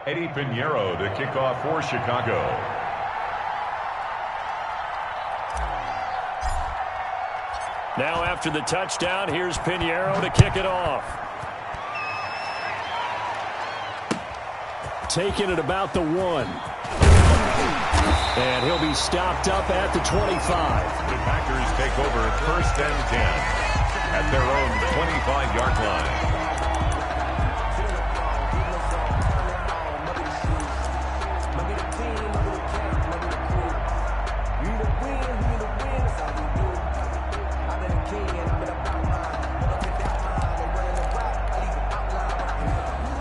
Eddie Pinheiro to kick off for Chicago. Now after the touchdown, here's Pinheiro to kick it off. Taking it about the 1. And he'll be stopped up at the 25. The Packers take over 1st and 10 at their own 25-yard line.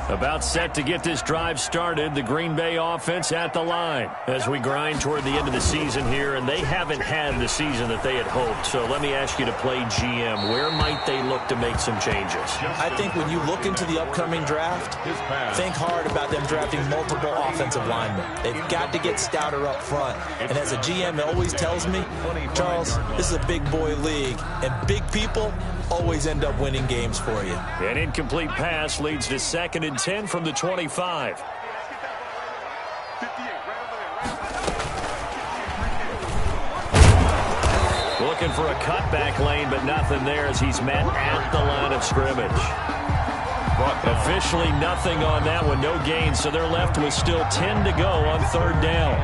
About set to get this drive started, the Green Bay offense at the line as we grind toward the end of the season here, and they haven't had the season that they had hoped. So let me ask you to play GM. Where might they look to make some changes? I think when you look into the upcoming draft, think hard about them drafting multiple offensive linemen. They've got to get stouter up front. And as a GM, it always tells me, Charles, this is a big boy league, and big people always end up winning games for you. An incomplete pass leads to 2nd and 10 from the 25. Looking for a cutback lane, but nothing there as he's met at the line of scrimmage. Officially nothing on that one, no gain, so they're left with still 10 to go on 3rd down.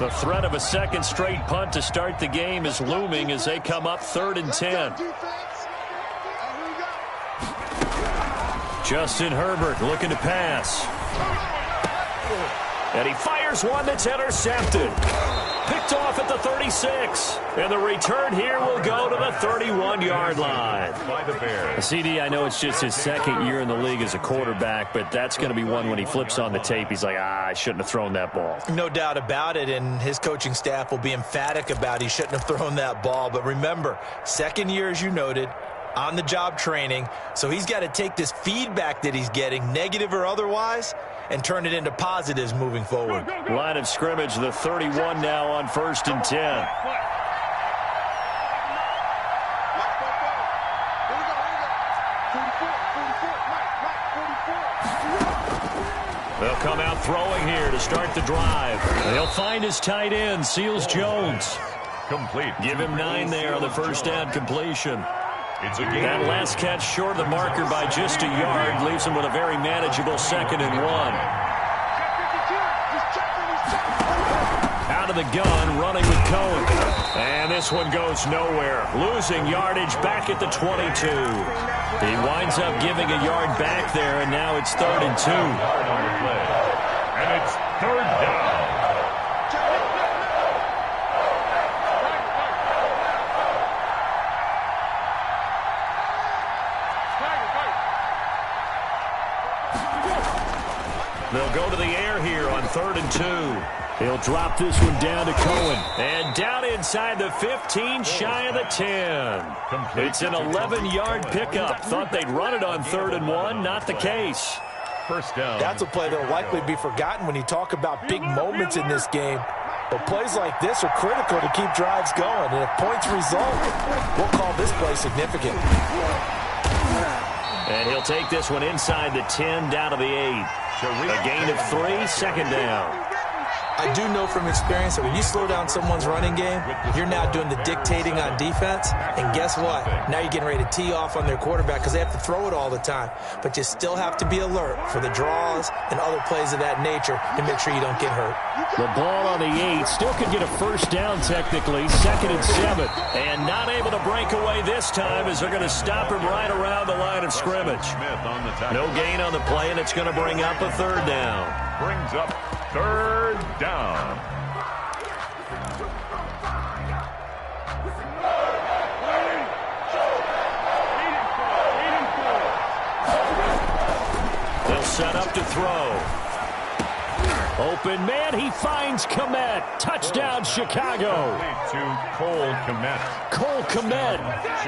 The threat of a second straight punt to start the game is looming as they come up 3rd and 10. Justin Herbert looking to pass. And he fires one that's intercepted. Picked off at the 36. And the return here will go to the 31-yard line. By the Bears. CD, I know it's just his 2nd year in the league as a quarterback, but that's going to be one when he flips on the tape. He's like, I shouldn't have thrown that ball. No doubt about it, and his coaching staff will be emphatic about he shouldn't have thrown that ball. But remember, 2nd year, as you noted, on-the-job training, so he's got to take this feedback that he's getting, negative or otherwise, and turn it into positives moving forward. Line of scrimmage, the 31 now on 1st and 10. They'll come out throwing here to start the drive. They'll find his tight end, Seals Jones. Complete. Give him 9 there on the 1st down completion. It's a game. That last catch short of the marker by just a yard leaves him with a very manageable 2nd and 1. Out of the gun, running with Cohen. And this one goes nowhere. Losing yardage back at the 22. He winds up giving a yard back there, and now it's 3rd and 2. And it's 3rd down. They'll go to the air here on 3rd and 2. He'll drop this one down to Cohen. And down inside the 15, shy of the 10. It's an 11-yard pickup. Thought they'd run it on 3rd and 1. Not the case. 1st down. That's a play that will likely be forgotten when you talk about big moments in this game. But plays like this are critical to keep drives going. And if points result, we'll call this play significant. And he'll take this one inside the 10, down to the 8. A gain of 3, 2nd down. I do know from experience that when you slow down someone's running game, you're now doing the dictating on defense. And guess what? Now you're getting ready to tee off on their quarterback because they have to throw it all the time. But you still have to be alert for the draws and other plays of that nature to make sure you don't get hurt. The ball on the 8 still could get a 1st down technically, 2nd and 7. And not able to break away this time as they're going to stop him right around the line of scrimmage. No gain on the play, and it's going to bring up a 3rd down. Brings up 3rd down. They'll set up to throw. Open man, he finds Kmet. Touchdown, Chicago. To Cole Kmet. Cole Kmet,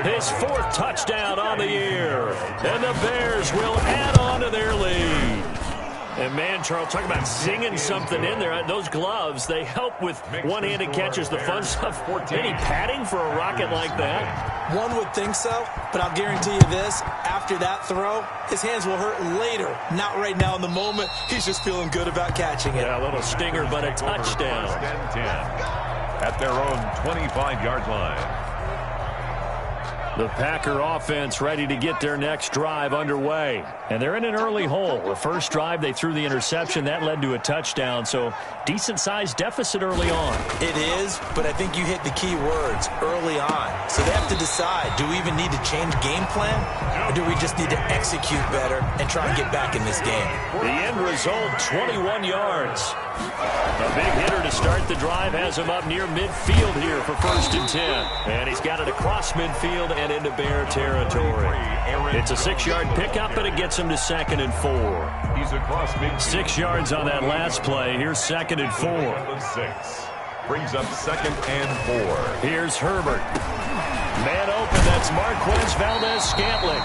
his 4th touchdown on the year. And the Bears will add on to their lead. And, man, Charles, talk about zinging something in there. Those gloves, they help with one-handed catches, the fun stuff. Any padding for a rocket like that? One would think so, but I'll guarantee you this. After that throw, his hands will hurt later. Not right now in the moment. He's just feeling good about catching it. Yeah, a little stinger, but a touchdown. First and 10 at their own 25-yard line. The Packer offense ready to get their next drive underway. And they're in an early hole. The first drive, they threw the interception. That led to a touchdown, so decent-sized deficit early on. It is, but I think you hit the key words, early on. So they have to decide, do we even need to change game plan, or do we just need to execute better and try and get back in this game? The end result, 21 yards. A big hitter to start the drive has him up near midfield here for first and 10. And he's got it across midfield and into Bear territory. It's a 6-yard pickup, but it gets him to second and 4. He's across midfield. 6 yards on that last play. Here's second and 4. 6. Brings up second and 4. Here's Herbert. Man open, that's Marquez Valdez-Scantling.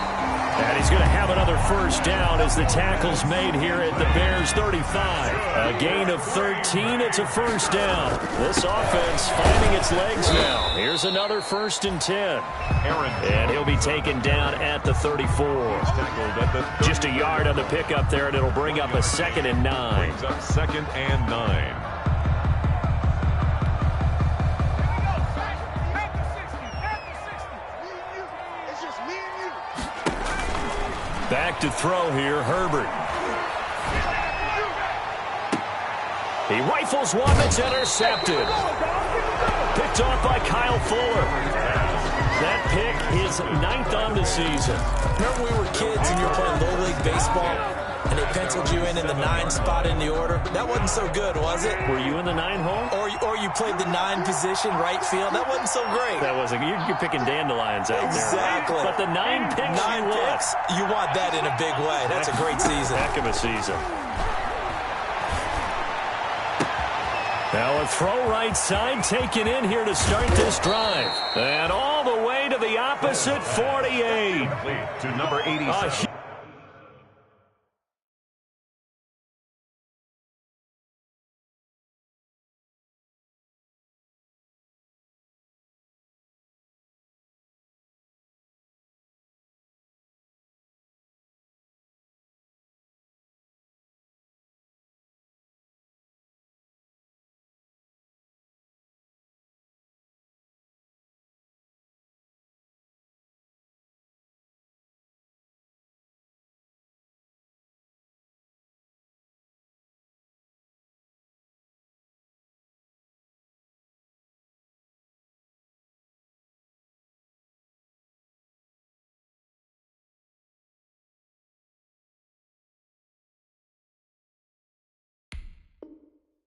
And he's going to have another first down as the tackle's made here at the Bears' 35. A gain of 13, it's a first down. This offense finding its legs now. Here's another first and 10. And he'll be taken down at the 34. Just a yard on the pickup there, and it'll bring up a second and 9. Brings up second and 9. Back to throw here, Herbert. He rifles one that's intercepted. Picked off by Kyle Fuller. That pick is 9th on the season. Remember we were kids and you were playing Little League Baseball, and they penciled you in the 9 spot in the order? That wasn't so good, was it? Were you in the 9 hole? Or you played the 9 position, right field? That wasn't so great. That wasn't. You're picking dandelions out exactly. there. But the 9 picks, you want that in a big way. That's a great season. Heck of a season. Now a throw right side taken in here to start this drive. And all the way to the opposite 48. To number 87.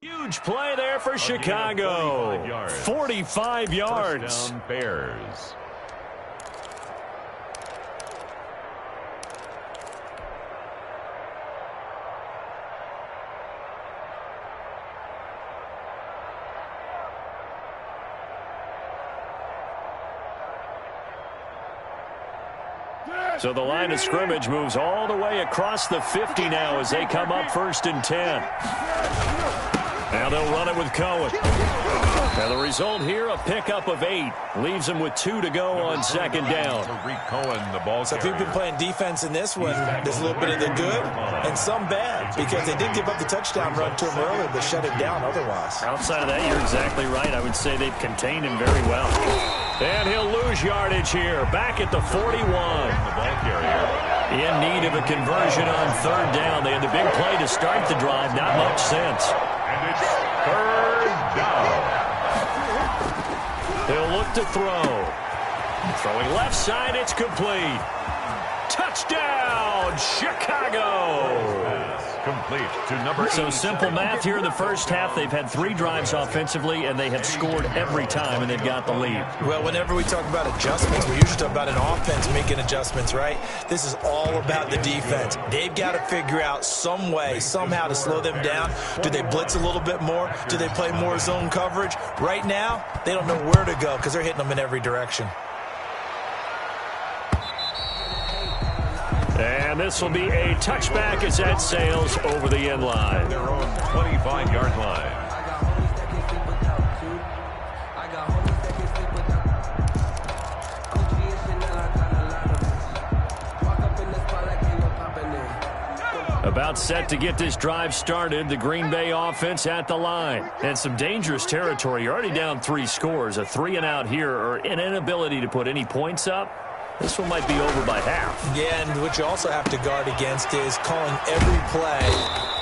Huge play there for Chicago. 45 yards. First down, Bears. So the line of scrimmage moves all the way across the 50 now as they come up first and 10. Now they'll run it with Cohen. Now the result here, a pickup of 8. Leaves them with 2 to go on second down. So if you've been playing defense in this one, there's a little bit of the good and some bad, because they did give up the touchdown run to him earlier, but shut him down otherwise. Outside of that, you're exactly right. I would say they've contained him very well. And he'll lose yardage here, back at the 41. In need of a conversion on third down. They had the big play to start the drive, not much sense. And it's third down. He'll look to throw. Throwing left side, it's complete. Touchdown, Chicago! Complete to number 8. So simple math here in the first half. They've had 3 drives offensively, and they have scored every time, and they've got the lead. Well, whenever we talk about adjustments, we usually talk about an offense making adjustments, right? This is all about the defense. They've got to figure out some way, somehow to slow them down. Do they blitz a little bit more? Do they play more zone coverage? Right now, they don't know where to go because they're hitting them in every direction. And And this will be a touchback as that sails over the end line. Their own 25-yard line. About set to get this drive started. The Green Bay offense at the line. And some dangerous territory. You're already down 3 scores. A 3-and-out here or an inability to put any points up. This one might be over by half. Yeah, and what you also have to guard against is calling every play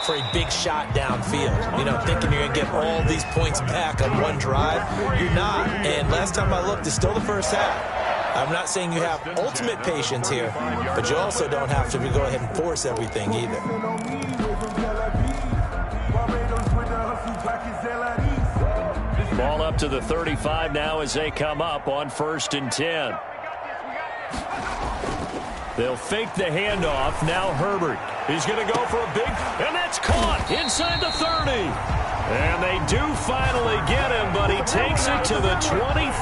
for a big shot downfield. You know, thinking you're going to get all these points back on one drive. You're not. And last time I looked, it's still the first half. I'm not saying you have ultimate patience here, but you also don't have to go ahead and force everything either. Ball up to the 35 now as they come up on 1st and 10. They'll fake the handoff. Now Herbert. He's going to go for a big, and that's caught inside the 30. And they do finally get him, but he takes it to the 25.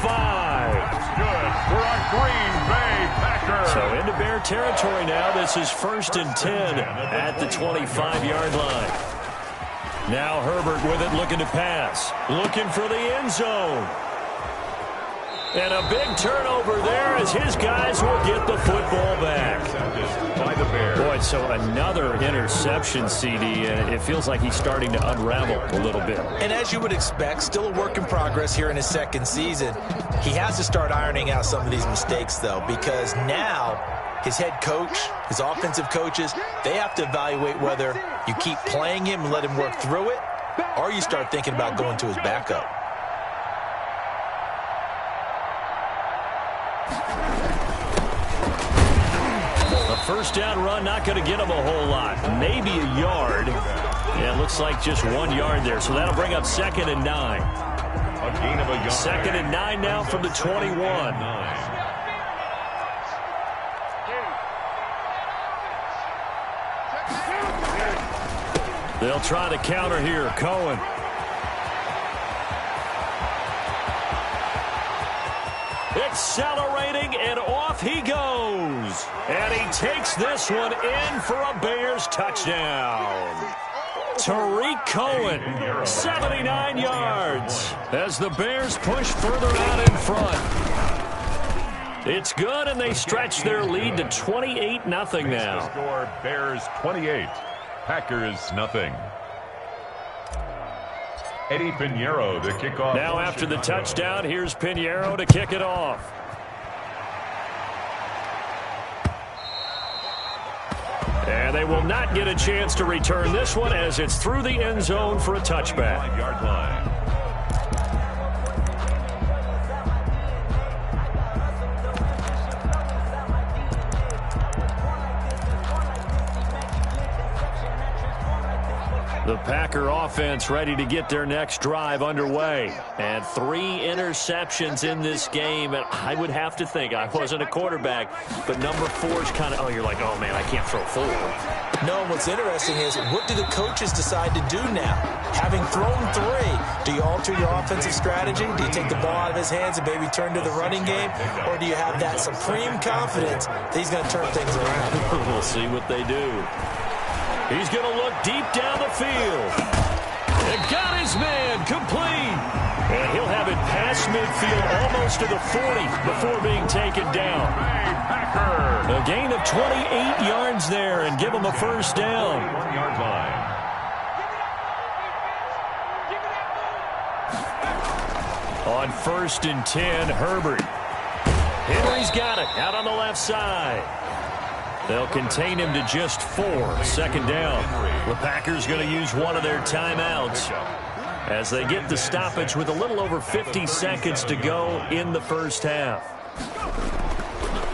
Good for our Green Bay Packers. So into Bear territory now. This is 1st and 10 at the 25-yard line. Now Herbert with it, looking to pass. Looking for the end zone. And a big turnover there as his guys will get the football back. By the Bears. Boy, so another interception, CD, and it feels like he's starting to unravel a little bit. And as you would expect, still a work in progress here in his 2nd season. He has to start ironing out some of these mistakes, though, because now his head coach, his offensive coaches, they have to evaluate whether you keep playing him and let him work through it, or you start thinking about going to his backup. First down run, not going to get him a whole lot. Maybe a yard. Yeah, it looks like just 1 yard there. So that'll bring up 2nd and 9. A gain of a yard. 2nd and 9 now from the 21. They'll try the counter here. Cohen. Accelerating, and off he goes. And he takes this one in for a Bears touchdown. Tariq Cohen, 79 yards, as the Bears push further out in front. It's good, and they stretch their lead to 28-0 now. Score Bears 28, Packers nothing. Eddie Pinheiro to kick off. Now after the touchdown, here's Pinheiro to kick it off. And they will not get a chance to return this one as it's through the end zone for a touchback. 5-yard line. The Packer offense ready to get their next drive underway. And 3 interceptions in this game. And I would have to think, I wasn't a quarterback, but number 4 is kind of, oh, you're like, oh, man, I can't throw 4. No, what's interesting is, what do the coaches decide to do now? Having thrown 3, do you alter your offensive strategy? Do you take the ball out of his hands and maybe turn to the running game? Or do you have that supreme confidence that he's going to turn things around? We'll see what they do. He's going to look deep down the field. And got his man complete. And he'll have it past midfield almost to the 40 before being taken down. A gain of 28 yards there and give him a first down. 1-yard line. On 1st and 10, Herbert. Henry's got it out on the left side. They'll contain him to just 4. 2nd down. The Packers going to use one of their timeouts as they get the stoppage with a little over 50 seconds to go in the first half.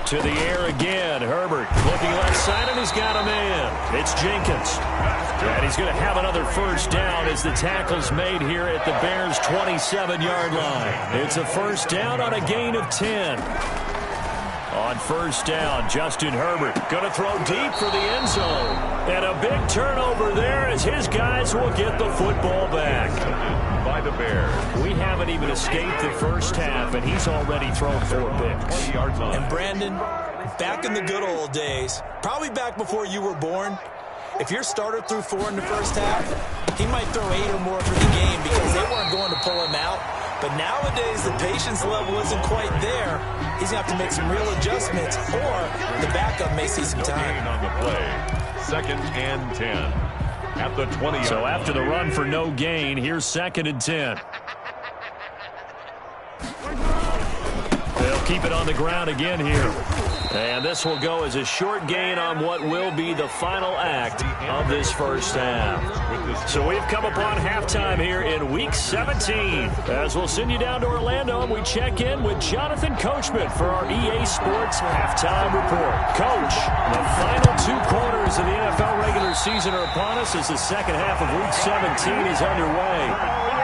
To the air again. Herbert looking left side, and he's got a man. It's Jenkins. And he's going to have another first down as the tackle's made here at the Bears' 27-yard line. It's a first down on a gain of 10. On 1st down, Justin Herbert going to throw deep for the end zone. And a big turnover there as his guys will get the football back. By the Bears. We haven't even escaped the first half, and he's already thrown 4 picks. 20 yards on. And Brandon, Back in the good old days, probably back before you were born, if your starter threw 4 in the first half, he might throw 8 or more for the game because they weren't going to pull him out. But nowadays, the patience level isn't quite there. He's going to have to make some real adjustments, or the backup may see some time. On the play, 2nd and 10 at the 20. So after the run for no gain, here's 2nd and 10. They'll keep it on the ground again here. And this will go as a short gain on what will be the final act of this first half. So we've come upon halftime here in Week 17. As we'll send you down to Orlando and we check in with Jonathan Coachman for our EA Sports Halftime Report. Coach, the final 2 quarters of the NFL regular season are upon us as the second half of Week 17 is underway.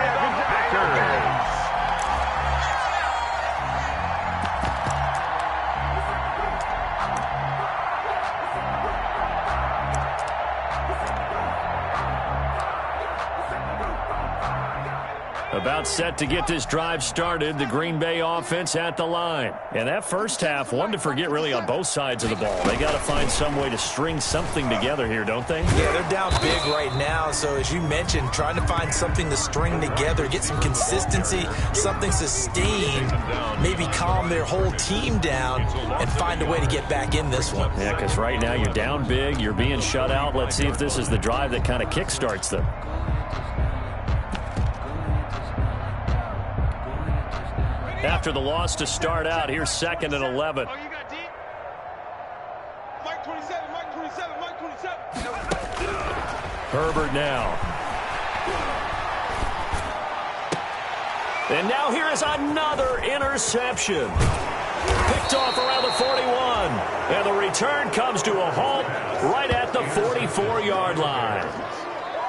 About set to get this drive started, the Green Bay offense at the line. And that first half, one to forget really on both sides of the ball. They got to find some way to string something together here, don't they? Yeah, they're down big right now. So as you mentioned, trying to find something to string together, get some consistency, something sustained, maybe calm their whole team down and find a way to get back in this one. Yeah, because right now you're down big, you're being shut out. Let's see if this is the drive that kind of kickstarts them. After the loss to start out, here's 2nd and 11. Oh, you got D? Mike 27, Mike 27, Mike 27. Herbert now. And now here is another interception. Picked off around the 41. And the return comes to a halt right at the 44-yard line.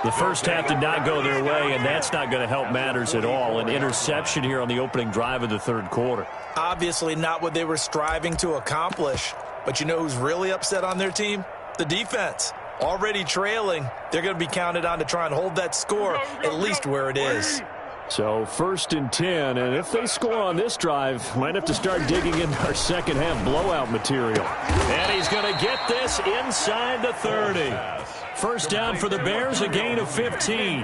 The first half did not go their way, and that's not going to help matters at all. An interception here on the opening drive of the third quarter. Obviously not what they were striving to accomplish. But you know who's really upset on their team? The defense. Already trailing. They're going to be counted on to try and hold that score at least where it is. So 1st and 10, and if they score on this drive, might have to start digging into our second half blowout material. And he's going to get this inside the 30. First down for the Bears, a gain of 15.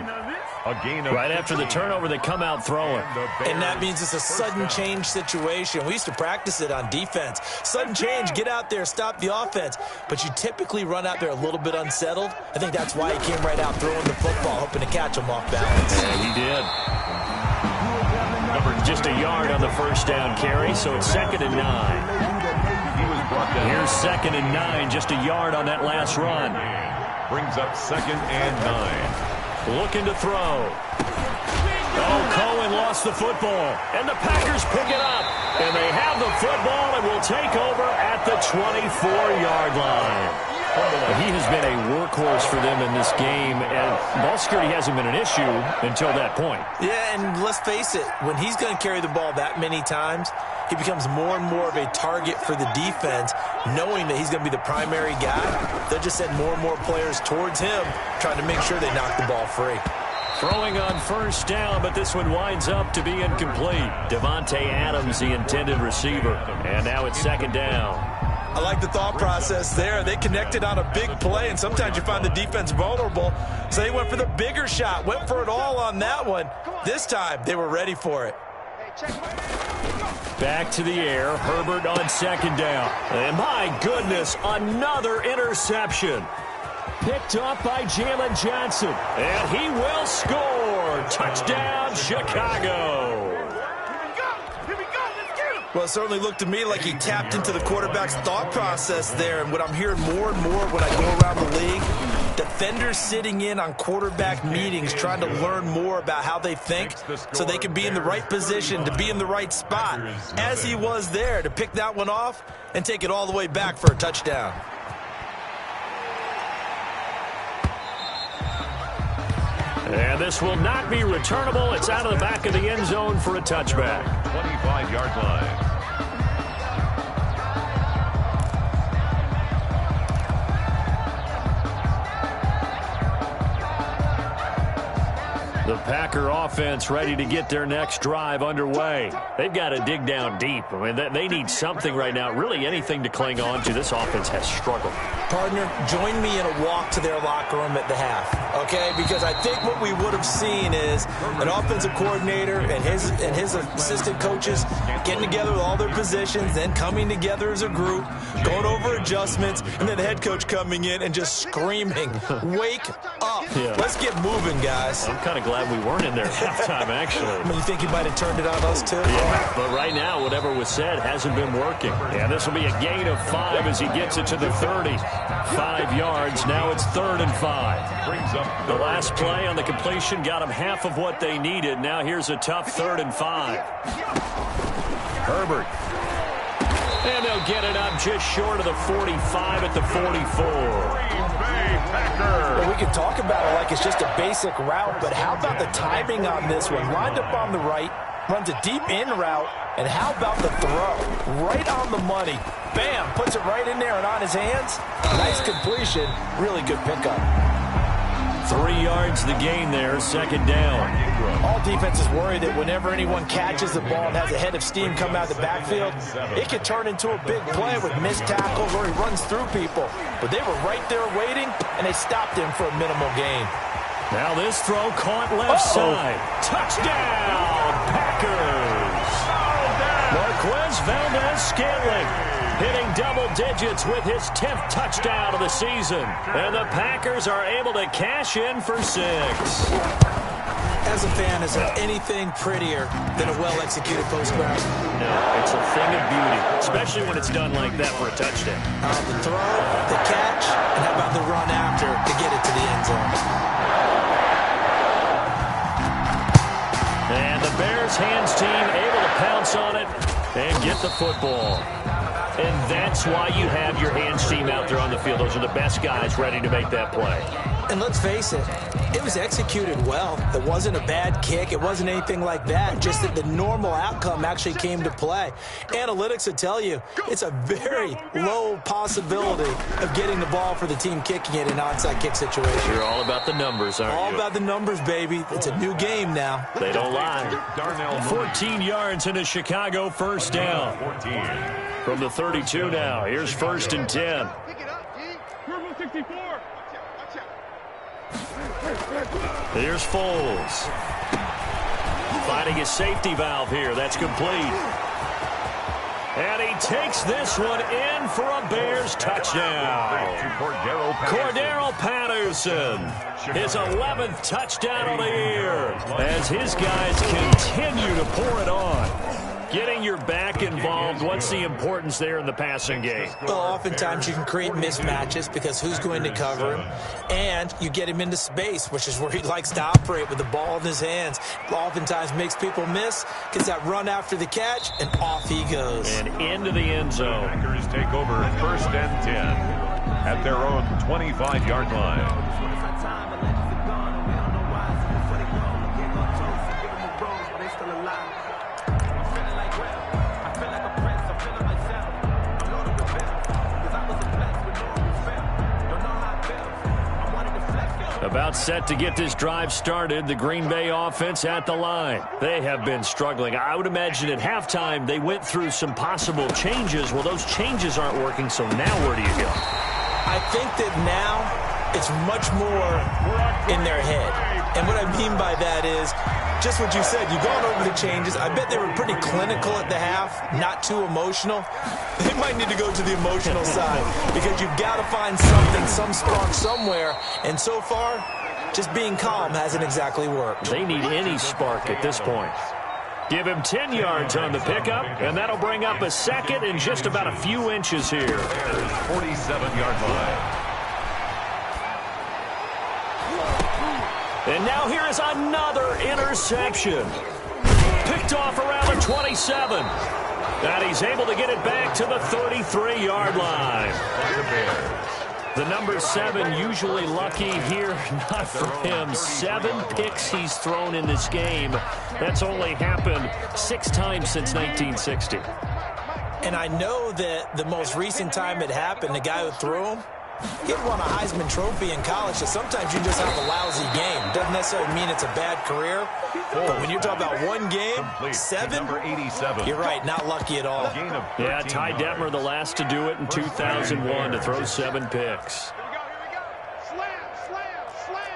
Right after the turnover, they come out throwing. And that means it's a sudden change situation. We used to practice it on defense. Sudden change, get out there, stop the offense. But you typically run out there a little bit unsettled. I think that's why he came right out throwing the football, hoping to catch him off balance. Yeah, he did. Just a yard on the first down carry, so it's 2nd and 9. Here's 2nd and 9, just a yard on that last run. Brings up 2nd and 9. Looking to throw. Oh, Cohen lost the football. And the Packers pick it up. And they have the football and will take over at the 24-yard line. He has been a workhorse for them in this game, and ball security hasn't been an issue until that point. Yeah, and let's face it, when he's going to carry the ball that many times, he becomes more and more of a target for the defense, knowing that he's going to be the primary guy. They'll just send more and more players towards him, trying to make sure they knock the ball free. Throwing on first down, but this one winds up to be incomplete. Devontae Adams, the intended receiver, and now it's 2nd down. I like the thought process there. They connected on a big play, and sometimes you find the defense vulnerable. So they went for the bigger shot, went for it all on that one. This time, they were ready for it. Back to the air, Herbert on 2nd down. And my goodness, another interception. Picked up by Jalen Johnson. And he will score. Touchdown, Chicago. Well, it certainly looked to me like he tapped into the quarterback's thought process there. And what I'm hearing more and more when I go around the league, defenders sitting in on quarterback meetings trying to learn more about how they think so they can be in the right position to be in the right spot, as he was there to pick that one off and take it all the way back for a touchdown. And this will not be returnable. It's out of the back of the end zone for a touchback. 25-yard line. The Packer offense ready to get their next drive underway. They've got to dig down deep. I mean, they need something right now, really anything to cling on to. This offense has struggled. Partner, join me in a walk to their locker room at the half, okay? Because I think what we would have seen is an offensive coordinator and his assistant coaches getting together with all their positions, then coming together as a group, going over adjustments, and then the head coach coming in and just screaming, "Wake up. Yeah. Let's get moving, guys." I'm kind of glad we weren't in there at halftime, actually. I mean, you think he might have turned it on us, too? Yeah, but right now, whatever was said hasn't been working. Yeah, this will be a gain of 5 as he gets it to the 30. 5 yards. Now it's 3rd and 5. Brings up The last play on the completion got them half of what they needed. Now here's a tough 3rd and 5. Herbert. And they'll get it up just short of the 45 at the 44. Well, we can talk about it like it's just a basic route, but how about the timing on this one? Lined up on the right, runs a deep in route, and how about the throw? Right on the money. Bam, puts it right in there and on his hands. Nice completion, really good pickup. 3 yards the gain there, 2nd down. All defenses worry that whenever anyone catches the ball and has a head of steam come out of the backfield, it could turn into a big play with missed tackles or he runs through people. But they were right there waiting, and they stopped him for a minimal gain. Now this throw caught left side. Touchdown, Packers! Marquez Valdez-Scantling hitting double digits with his 10th touchdown of the season. And the Packers are able to cash in for 6. As a fan, is there anything prettier than a well-executed post route? No, it's a thing of beauty, especially when it's done like that for a touchdown. The throw, the catch, and how about the run after to get it to the end zone? And the Bears hands team able to pounce on it and get the football. And that's why you have your hands team out there on the field. Those are the best guys ready to make that play. And let's face it, it was executed well. It wasn't a bad kick. It wasn't anything like that. Just that the normal outcome actually came to play. Analytics will tell you it's a very low possibility of getting the ball for the team kicking it in an onside kick situation. You're all about the numbers, aren't you? All about the numbers, baby. It's a new game now. They don't lie. 14 yards into Chicago, 1st down. 14. From the 32 now. Here's 1st and 10. Pick it up, G. Purple 64. Here's Foles. Finding his safety valve here. That's complete. And he takes this one in for a Bears touchdown. Cordero Patterson. His 11th touchdown of the year. As his guys continue to pour it on. Getting your back involved, what's the importance there in the passing game? Well, oftentimes you can create mismatches because who's going to cover him? And you get him into space, which is where he likes to operate with the ball in his hands. Oftentimes makes people miss, gets that run after the catch, and off he goes. And into the end zone. Packers take over 1st and 10 at their own 25-yard line. About set to get this drive started, the Green Bay offense at the line. They have been struggling. I would imagine at halftime they went through some possible changes. Well, those changes aren't working, so now where do you go? I think that now it's much more in their head. And what I mean by that is just what you said. You've gone over the changes. I bet they were pretty clinical at the half, not too emotional. They might need to go to the emotional side because you've got to find something, some spark somewhere. And so far, just being calm hasn't exactly worked. They need any spark at this point. Give him 10 yards on the pickup, and that'll bring up a 2nd and just about a few inches here. 47-yard line. And now here is another interception. Picked off around the 27. And he's able to get it back to the 33-yard line. The number 7 usually lucky here. Not for him. 7 picks he's thrown in this game. That's only happened 6 times since 1960. And I know that the most recent time it happened, the guy who threw him, he had won a Heisman Trophy in college, so sometimes you just have a lousy game. Doesn't necessarily mean it's a bad career, but when you're talking about one game, 7, number 87. You're right, not lucky at all. Yeah, Ty Detmer, the last to do it in 2001, to throw 7 picks. Here we go. Slam.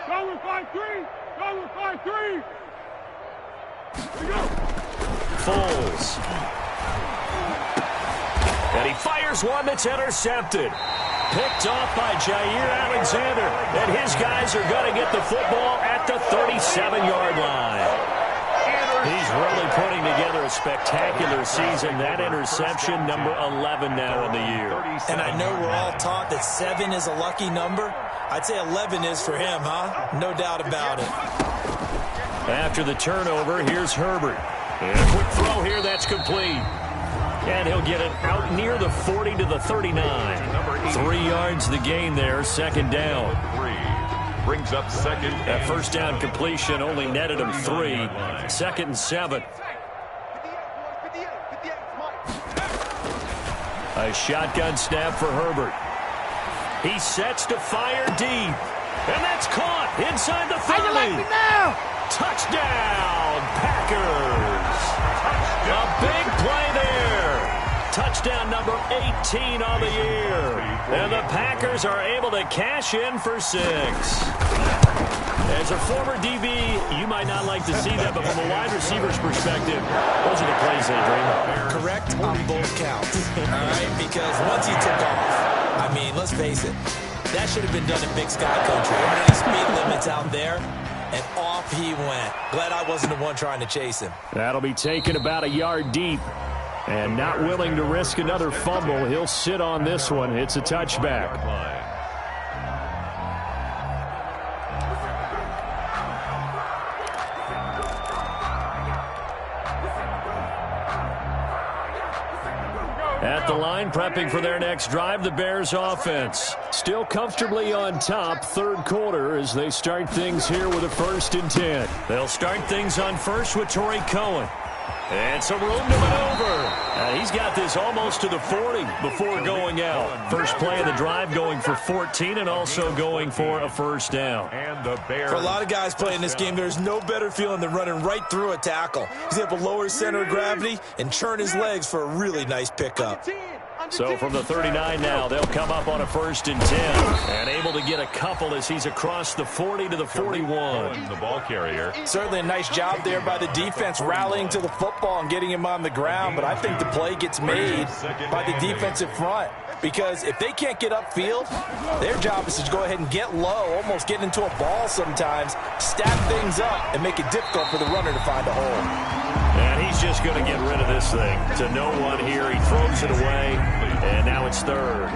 Go with 5-3. Here we go. Foles. And he fires one that's intercepted. Picked off by Jair Alexander. And his guys are going to get the football at the 37-yard line. He's really putting together a spectacular season. That interception, number 11 now in the year. And I know we're all taught that 7 is a lucky number. I'd say 11 is for him, huh? No doubt about it. After the turnover, here's Herbert. And a quick throw here, that's complete. And he'll get it out near the 40 to the 39. 3 yards the gain there, second down. Brings up second. That first down completion only netted him 3. Second and 7. A shotgun snap for Herbert. He sets to fire deep. And that's caught inside the 30. How you like me now? Touchdown, Packers. A big play there. Touchdown number 18 on the year. And the Packers are able to cash in for 6. As a former DB, you might not like to see that, but from a wide receiver's perspective, those are the plays they dream of. Correct on both counts. All right, because once he took off, I mean, let's face it, that should have been done in Big Sky Country. Everybody's speed limits out there, and off he went. Glad I wasn't the one trying to chase him. That'll be taken about a yard deep. And not willing to risk another fumble, he'll sit on this one. It's a touchback. At the line, prepping for their next drive, the Bears offense. Still comfortably on top, third quarter, as they start things here with a 1st and 10. They'll start things on first with Torrey Cohen. And some room to maneuver. He's got this almost to the 40 before going out. First play of the drive going for 14 and also going for a first down. And the Bears. For a lot of guys playing this game, there's no better feeling than running right through a tackle. He's able to lower his center of gravity and churn his legs for a really nice pickup. So from the 39 now, they'll come up on a 1st and 10. And able to get a couple as he's across the 40 to the 41. The ball carrier. Certainly a nice job there by the defense rallying to the football and getting him on the ground. But I think the play gets made by the defensive front. Because if they can't get upfield, their job is to go ahead and get low, almost get into a ball sometimes, stack things up, and make it difficult for the runner to find a hole. And he's just going to get rid of this thing to no one here. He throws it away, and now it's 3rd.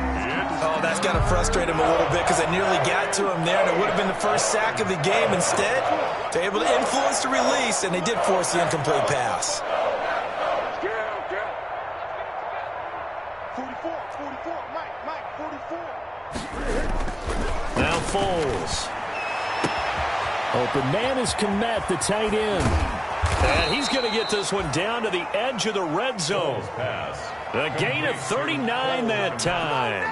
Oh, that's got to frustrate him a little bit because I nearly got to him there, and it would have been the first sack of the game. Instead, they're able to influence the release, and they did force the incomplete pass. 44, Mike, 44. Now Foles. Open man is Kmet, the tight end. And he's going to get this one down to the edge of the red zone. A gain of 39 that time.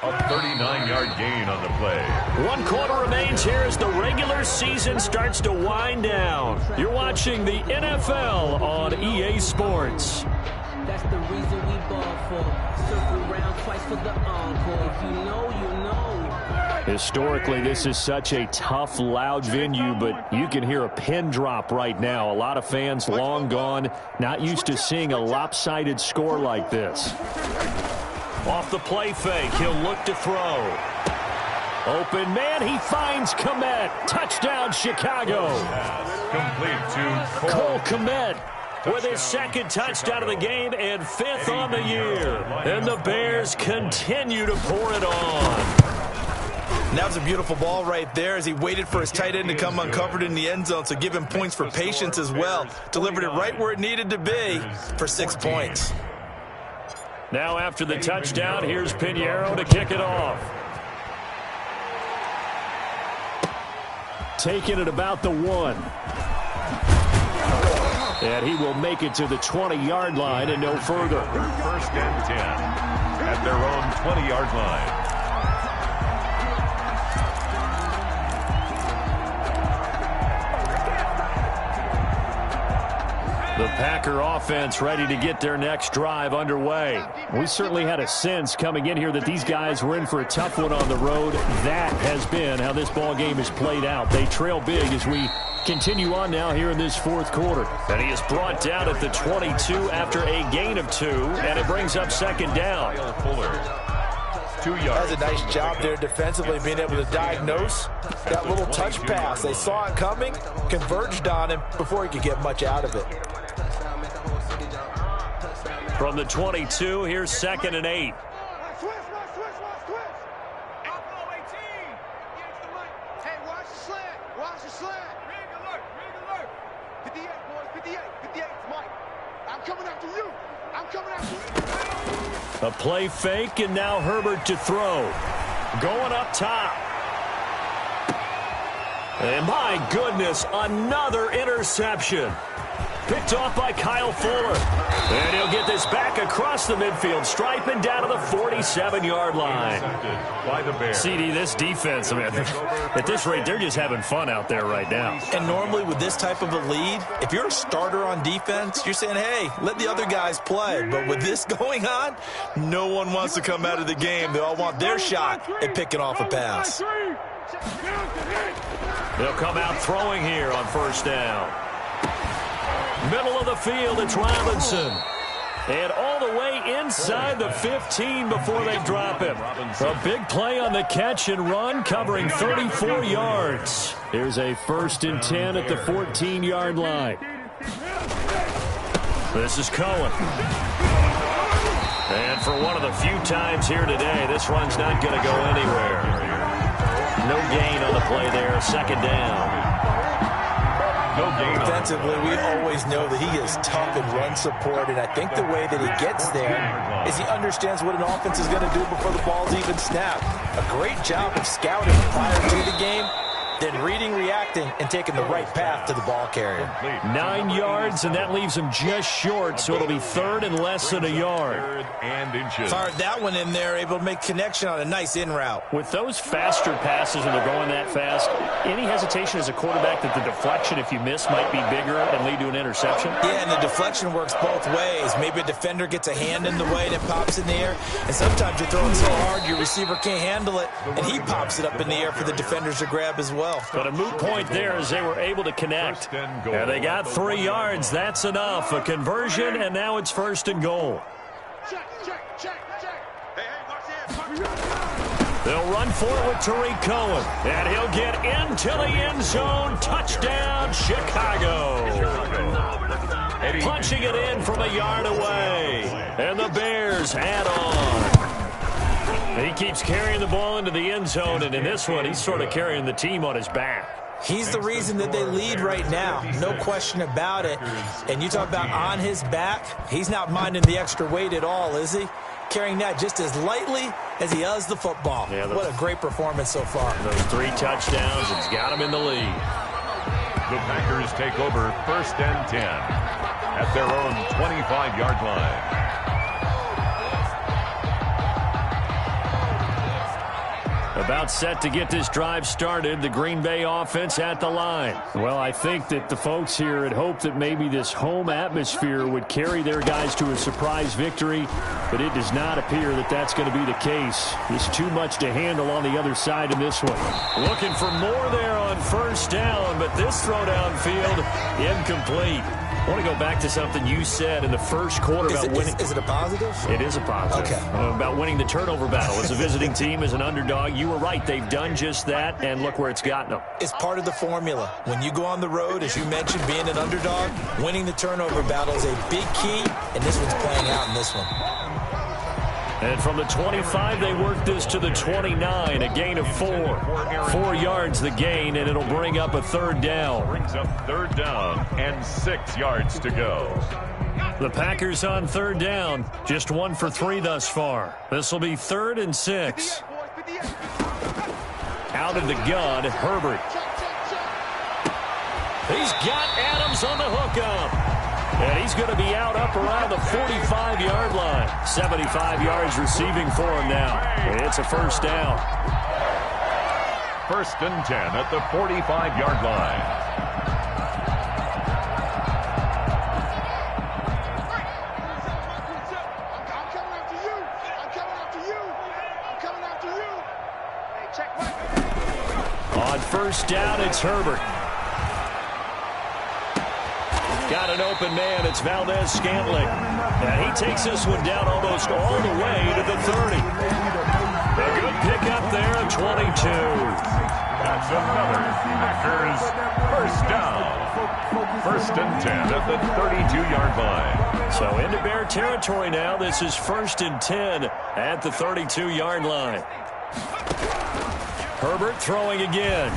A 39-yard gain on the play. 1 quarter remains here as the regular season starts to wind down. You're watching the NFL on EA Sports. That's the reason we ball for. Circle round twice for the encore. If you know, you know. Historically, this is such a tough, loud venue, but you can hear a pin drop right now. A lot of fans long gone, not used to seeing a lopsided score like this. Off the play fake, he'll look to throw. Open man, he finds Kmet. Touchdown, Chicago. Complete to Cole Kmet with his 2nd touchdown of the game and 5th on the year. And the Bears continue to pour it on. And that was a beautiful ball right there as he waited for his tight end to come uncovered in the end zone, so give him points for patience as well. Delivered it right where it needed to be for 6 points. Now after the touchdown, here's Pinheiro to kick it off. Taking it about the 1. And he will make it to the 20-yard line and no further. 1st and 10 at their own 20-yard line. Packer offense ready to get their next drive underway. We certainly had a sense coming in here that these guys were in for a tough one on the road. That has been how this ball game has played out. They trail big as we continue on now here in this fourth quarter. And he is brought down at the 22 after a gain of 2, and it brings up second down. 2 yards. That's a nice job there defensively, being able to diagnose that little touch pass. They saw it coming, converged on him before he could get much out of it. From the 22, here's 2nd and 8. A play fake, and now Herbert to throw. Going up top. And my goodness, another interception. Picked off by Kyle Fuller. And he'll get this back across the midfield stripe and down to the 47-yard line. By the Bears. CD, this defense, I mean, at this rate, they're just having fun out there right now. And normally with this type of a lead, if you're a starter on defense, you're saying, hey, let the other guys play. But with this going on, no one wants to come out of the game. They all want their shot at picking off a pass. They'll come out throwing here on first down. Middle of the field, it's Robinson. And all the way inside the 15 before they drop him. A big play on the catch and run, covering 34 yards. Here's a 1st and 10 at the 14-yard line. This is Cohen. And for one of the few times here today, this run's not going to go anywhere. No gain on the play there, 2nd down. No gain. Defensively, we always know that he is tough in run support, and I think the way that he gets there is he understands what an offense is going to do before the ball's even snapped. A great job of scouting prior to the game, then reading, reacting, and taking the right path to the ball carrier. 9 yards, and that leaves him just short, so it'll be 3rd and less than a yard. 3rd and inches. Fired that one in there, able to make connection on a nice in route. With those faster passes when they're going that fast, any hesitation as a quarterback that the deflection, if you miss, might be bigger and lead to an interception? Yeah, and the deflection works both ways. Maybe a defender gets a hand in the way and it pops in the air, and sometimes you're throwing so hard your receiver can't handle it, and he pops it up in the air for the defenders to grab as well. But a moot point there as they were able to connect. And they got 3 yards. That's enough. A conversion, and now it's 1st and goal. They'll run for it with Tariq Cohen. And he'll get into the end zone. Touchdown, Chicago. Punching it in from a yard away. And the Bears add on. He keeps carrying the ball into the end zone, and in this one, he's sort of carrying the team on his back. He's the reason that they lead right now, no question about it. And you talk about on his back, he's not minding the extra weight at all, is he? Carrying that just as lightly as he does the football. Yeah, what a great performance so far. Those 3 touchdowns, it's got him in the lead. The Packers take over 1st and 10 at their own 25-yard line. About set to get this drive started, the Green Bay offense at the line. Well, I think that the folks here had hoped that maybe this home atmosphere would carry their guys to a surprise victory, but it does not appear that that's going to be the case. There's too much to handle on the other side in this one. Looking for more there on first down, but this throw downfield incomplete. I want to go back to something you said in the first quarter about winning. Is it a positive? It is a positive. Okay. About winning the turnover battle. As a visiting team, as an underdog, you were right. They've done just that, and look where it's gotten them. It's part of the formula. When you go on the road, as you mentioned, being an underdog, winning the turnover battle is a big key, and this one's playing out in this one. And from the 25, they work this to the 29, a gain of 4. 4 yards the gain, and it'll bring up a 3rd down. Brings up 3rd down and 6 yards to go. The Packers on 3rd down, just 1 for 3 thus far. This will be 3rd and 6. Out of the gun, Herbert. He's got Adams on the hookup. And he's going to be out up around the 45-yard line. 75 yards receiving for him now. It's a 1st down. 1st and 10 at the 45-yard line. first down, it's Herbert. Got an open man. It's Valdez-Scantling. And he takes this one down almost all the way to the 30. A good pickup there at 22. That's another Packers first down. First and 10 at the 32-yard line. So into Bear territory now. This is first and 10 at the 32-yard line. Herbert throwing again.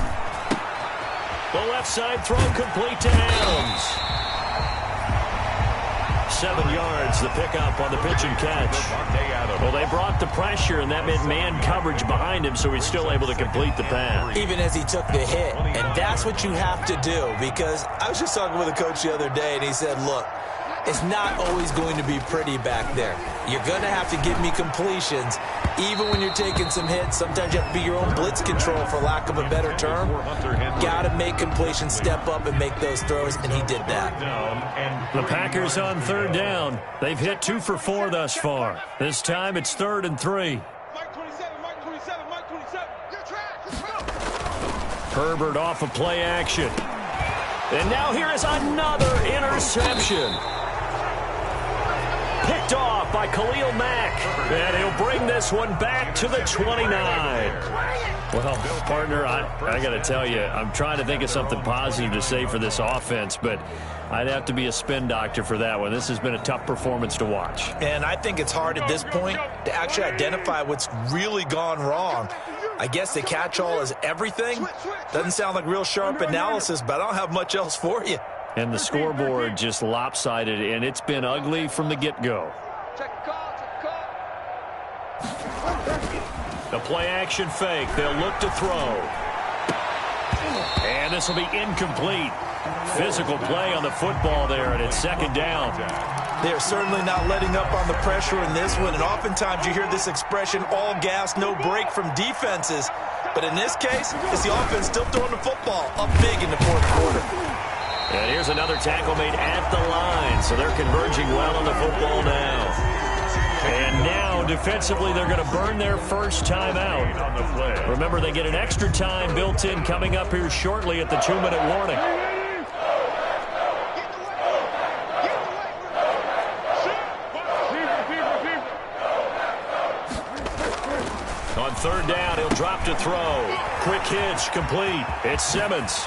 The left side throw complete to Adams. 7 yards, the pickup on the pitch and catch. Well, they brought the pressure, and that meant man coverage behind him, so he's still able to complete the pass. Even as he took the hit. And that's what you have to do, because I was just talking with a coach the other day, and he said, look, it's not always going to be pretty back there. You're going to have to give me completions. Even when you're taking some hits, sometimes you have to be your own blitz control, for lack of a better term. Got to make completions, step up and make those throws, and he did that. The Packers on third down. They've hit 2 for 4 thus far. This time it's 3rd and 3. Mike 27, Mike 27, Mike 27. Your track, let's go. Herbert off of play action. And now here is another interception. Picked off by Khalil Mack. And he'll bring this one back to the 29. Well, partner, I got to tell you, I'm trying to think of something positive to say for this offense, but I'd have to be a spin doctor for that one. This has been a tough performance to watch. And I think it's hard at this point to actually identify what's really gone wrong. I guess the catch-all is everything. Doesn't sound like real sharp analysis, but I don't have much else for you. And the scoreboard just lopsided, and it's been ugly from the get-go. The play-action fake. They'll look to throw. And this will be incomplete. Physical play on the football there, and it's 2nd down. They're certainly not letting up on the pressure in this one, and oftentimes you hear this expression, all gas, no break from defenses. But in this case, it's the offense still throwing the football up big in the 4th quarter. And here's another tackle made at the line, so they're converging well on the football now. And now, defensively, they're going to burn their first time out. Remember, they get an extra time built in coming up here shortly at the 2-minute warning. On 3rd down, he'll drop to throw. Quick hitch, complete. It's Simmons.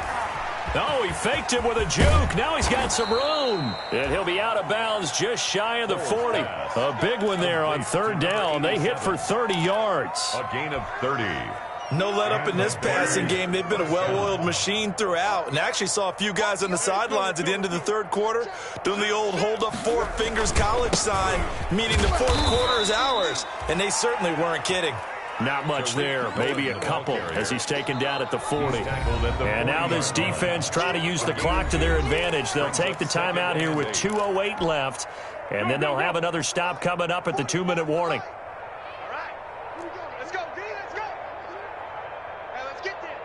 Oh, he faked him with a juke. Now he's got some room. And he'll be out of bounds just shy of the 40. A big one there on 3rd down. They hit for 30 yards. A gain of 30. No let up in this passing game. They've been a well-oiled machine throughout. And actually saw a few guys on the sidelines at the end of the 3rd quarter doing the old hold up 4 fingers college sign, meaning the 4th quarter is ours. And they certainly weren't kidding. Not much there, maybe a couple as he's taken down at the 40. And now this defense trying to use the clock to their advantage. They'll take the timeout here with 2:08 left, and then they'll have another stop coming up at the 2-minute warning. All right, here we go. Let's go, D, let's go. Hey, let's get this.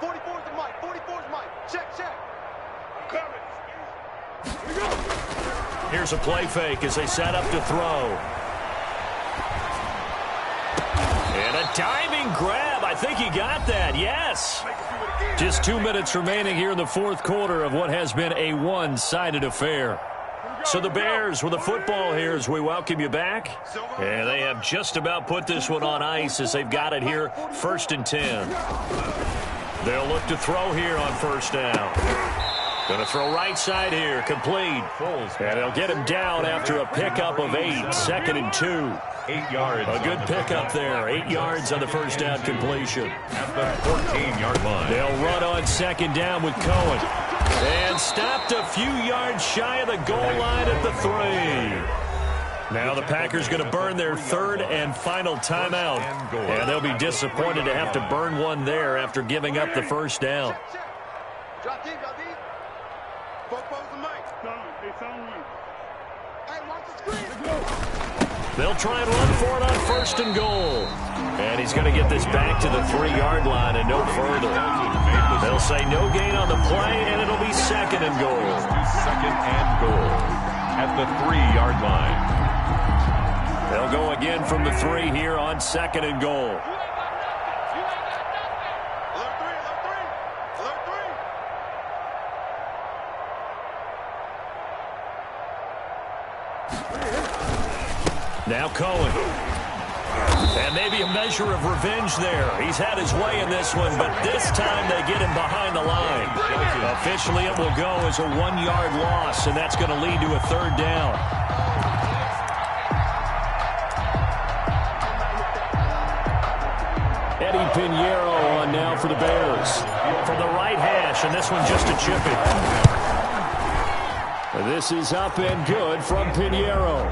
44's the mic, 44's mic. Check, check. I'm coming. Here we go. Here's a play fake as they set up to throw. And a diving grab. I think he got that. Yes. Just 2 minutes remaining here in the 4th quarter of what has been a one-sided affair. So the Bears with the football here as we welcome you back. And they have just about put this one on ice as they've got it here 1st and 10. They'll look to throw here on 1st down. Going to throw right side here, complete. And they'll get him down after a pickup of 8, 2nd and 2. 8 yards. A good pickup there, 8 yards on the 1st down completion. At the 14-yard line. They'll run on 2nd down with Cohen. And stopped a few yards shy of the goal line at the 3. Now the Packers going to burn their 3rd and final timeout. And they'll be disappointed to have to burn one there after giving up the 1st down. Drop deep, drop deep. Four the mic. Hey, watch the screen. They'll try and run for it on 1st and goal. And he's going to get this back to the 3-yard line and no further. They'll say no gain on the play, and it'll be 2nd and goal. 2nd and goal at the 3-yard line. They'll go again from the 3 here on 2nd and goal. Now Cohen. And maybe a measure of revenge there. He's had his way in this one, but this time they get him behind the line. Officially, it will go as a 1-yard loss, and that's going to lead to a 3rd down. Eddie Pinheiro on now for the Bears. From the right hash, and this one just a chipping. This is up and good from Pinheiro.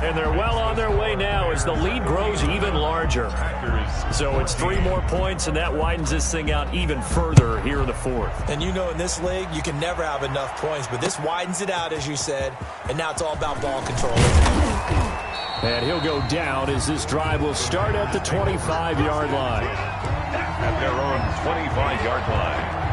And they're well on their way now as the lead grows even larger. So it's 3 more points, and that widens this thing out even further here in the 4th. And you know, in this league, you can never have enough points, but this widens it out, as you said, and now it's all about ball control. And he'll go down as this drive will start at the 25-yard line. At their own 25-yard line.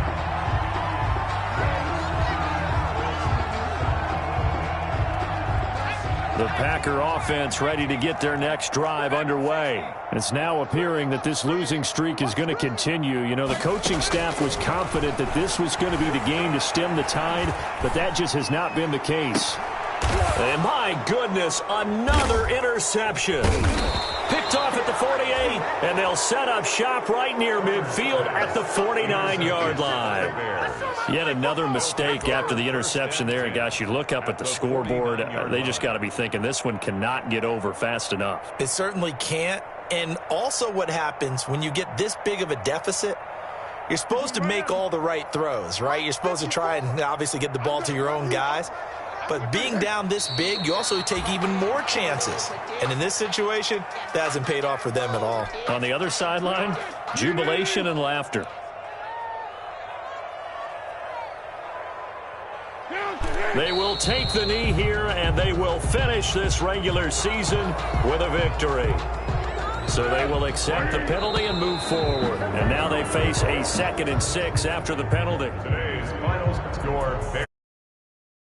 The Packer offense ready to get their next drive underway. It's now appearing that this losing streak is going to continue. You know, the coaching staff was confident that this was going to be the game to stem the tide, but that just has not been the case. And my goodness, another interception. Picked off at the 48, and they'll set up shop right near midfield at the 49-yard line. Yet another mistake after the interception there. And, gosh, you look up at the scoreboard, they just got to be thinking this one cannot get over fast enough. It certainly can't. And also what happens when you get this big of a deficit, you're supposed to make all the right throws, right? You're supposed to try and obviously get the ball to your own guys. But being down this big, you also take even more chances. And in this situation, that hasn't paid off for them at all. On the other sideline, jubilation and laughter. They will take the knee here, and they will finish this regular season with a victory. So they will accept the penalty and move forward. And now they face a 2nd and 6 after the penalty. Today's final score.